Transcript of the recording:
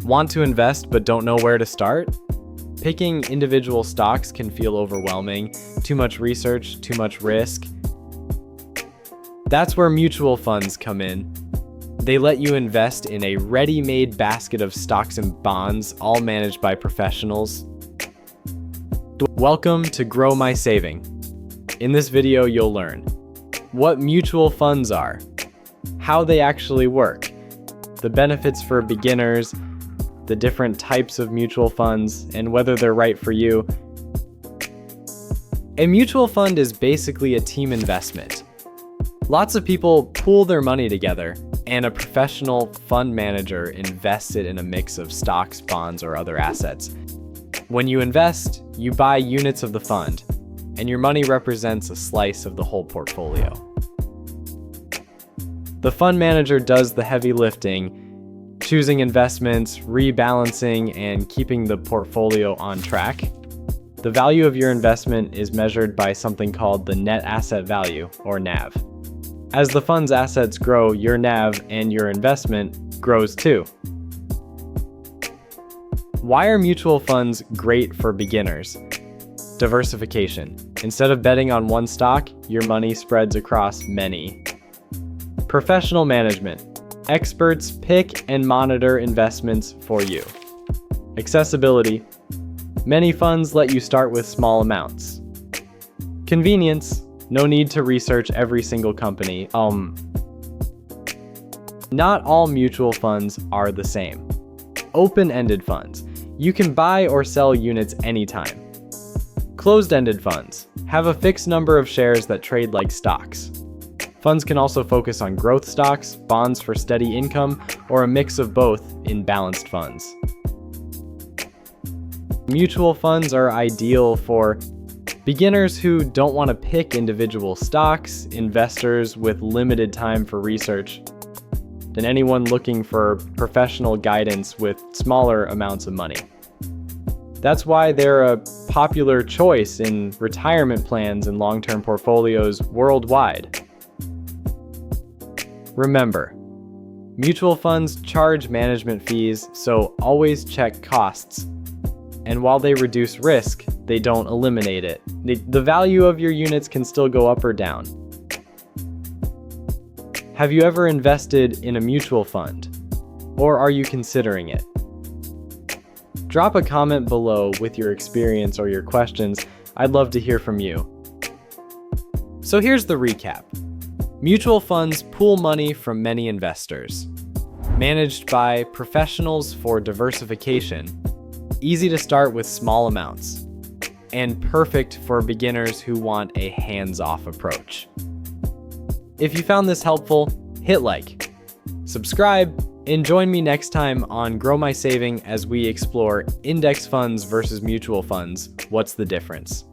Want to invest but don't know where to start? Picking individual stocks can feel overwhelming, too much research, too much risk. That's where mutual funds come in. They let you invest in a ready-made basket of stocks and bonds, all managed by professionals. Welcome to Grow My Saving. In this video, you'll learn what mutual funds are, how they actually work, the benefits for beginners, the different types of mutual funds, and whether they're right for you. A mutual fund is basically a team investment. Lots of people pool their money together, and a professional fund manager invests it in a mix of stocks, bonds, or other assets. When you invest, you buy units of the fund, and your money represents a slice of the whole portfolio. The fund manager does the heavy lifting, choosing investments, rebalancing, and keeping the portfolio on track. The value of your investment is measured by something called the net asset value, or NAV. As the fund's assets grow, your NAV and your investment grows too. Why are mutual funds great for beginners? Diversification. Instead of betting on one stock, your money spreads across many. Professional management. Experts pick and monitor investments for you. Accessibility. Many funds let you start with small amounts. Convenience. No need to research every single company. Not all mutual funds are the same. Open-ended funds. You can buy or sell units anytime. Closed-ended funds. Have a fixed number of shares that trade like stocks. Funds can also focus on growth stocks, bonds for steady income, or a mix of both in balanced funds. Mutual funds are ideal for beginners who don't want to pick individual stocks, investors with limited time for research, and anyone looking for professional guidance with smaller amounts of money. That's why they're a popular choice in retirement plans and long-term portfolios worldwide. Remember, mutual funds charge management fees, so always check costs. And while they reduce risk, they don't eliminate it. The value of your units can still go up or down. Have you ever invested in a mutual fund? Or are you considering it? Drop a comment below with your experience or your questions. I'd love to hear from you. So here's the recap. Mutual funds pool money from many investors. Managed by professionals for diversification. Easy to start with small amounts. And perfect for beginners who want a hands-off approach. If you found this helpful, hit like, subscribe, and join me next time on Grow My Saving as we explore index funds versus mutual funds. What's the difference?